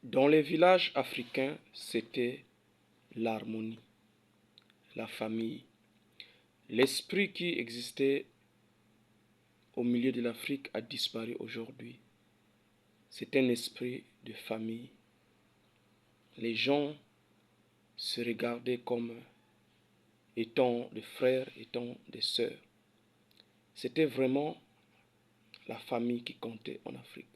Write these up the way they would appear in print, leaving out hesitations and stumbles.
Dans les villages africains, c'était l'harmonie, la famille. L'esprit qui existait au milieu de l'Afrique a disparu aujourd'hui. C'est un esprit de famille. Les gens se regardaient comme étant des frères, étant des sœurs. C'était vraiment la famille qui comptait en Afrique.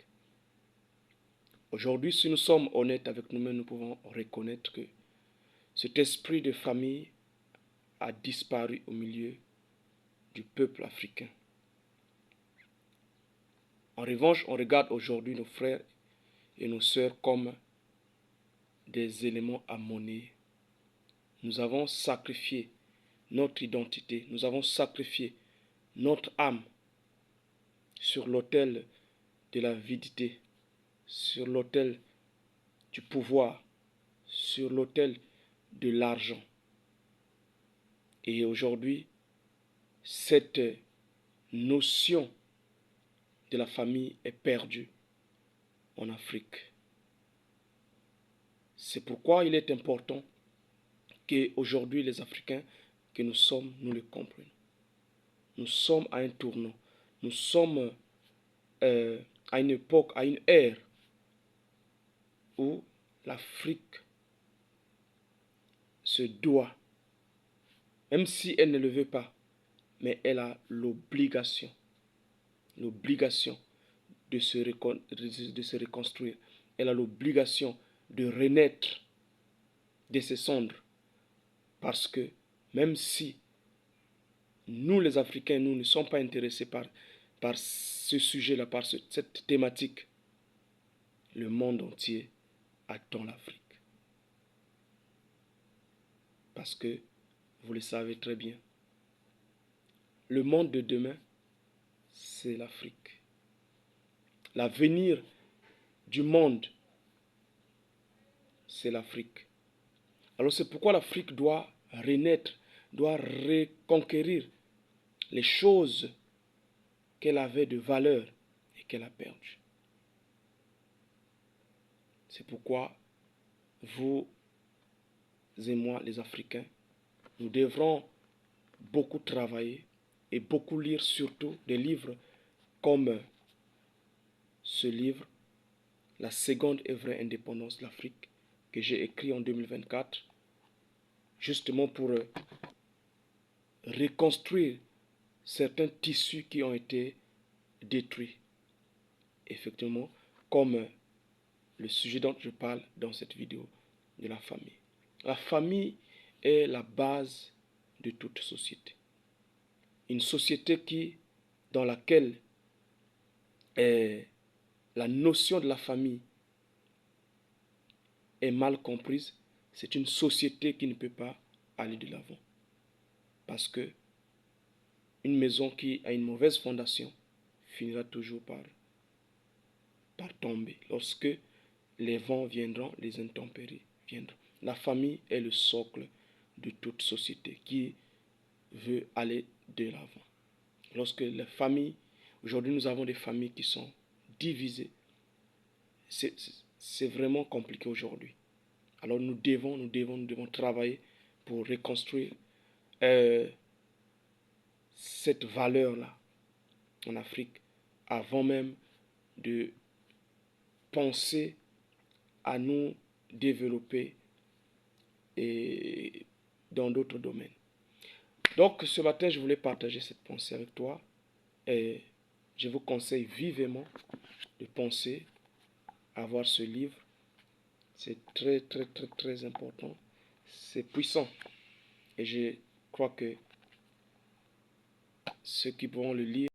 Aujourd'hui, si nous sommes honnêtes avec nous-mêmes, nous pouvons reconnaître que cet esprit de famille a disparu au milieu du peuple africain. En revanche, on regarde aujourd'hui nos frères et nos sœurs comme des éléments à monnaie. Nous avons sacrifié notre identité, nous avons sacrifié notre âme sur l'autel de l'avidité, sur l'autel du pouvoir, sur l'autel de l'argent. Et aujourd'hui, cette notion de la famille est perdue en Afrique. C'est pourquoi il est important qu'aujourd'hui les Africains que nous sommes, nous le comprenions. Nous sommes à un tournant. Nous sommes à une époque, à une ère où l'Afrique se doit, même si elle ne le veut pas, mais elle a l'obligation de se reconstruire. Elle a l'obligation de renaître de ses cendres. Parce que même si nous les Africains, nous ne sommes pas intéressés par ce sujet-là, par cette thématique, le monde entier attend l'Afrique. Parce que, vous le savez très bien, le monde de demain, c'est l'Afrique. L'avenir du monde, c'est l'Afrique. Alors c'est pourquoi l'Afrique doit renaître, doit reconquérir les choses qu'elle avait de valeur et qu'elle a perdues. C'est pourquoi vous et moi, les Africains, nous devrons beaucoup travailler et beaucoup lire, surtout des livres comme ce livre, La seconde et vraie indépendance de l'Afrique, que j'ai écrit en 2024, justement pour reconstruire certains tissus qui ont été détruits. Effectivement, comme le sujet dont je parle dans cette vidéo de la famille. La famille est la base de toute société. Une société dans laquelle la notion de la famille est mal comprise, c'est une société qui ne peut pas aller de l'avant. Parce que une maison qui a une mauvaise fondation finira toujours par tomber. Lorsque les vents viendront, les intempéries viendront. La famille est le socle de toute société qui veut aller de l'avant. Lorsque les familles, aujourd'hui nous avons des familles qui sont divisées, c'est vraiment compliqué aujourd'hui. Alors nous devons travailler pour reconstruire cette valeur-là en Afrique avant même de penser à nous développer et dans d'autres domaines. Donc ce matin, je voulais partager cette pensée avec toi et je vous conseille vivement de penser à voir ce livre. C'est très, très, très, très important. C'est puissant. Et je crois que ceux qui pourront le lire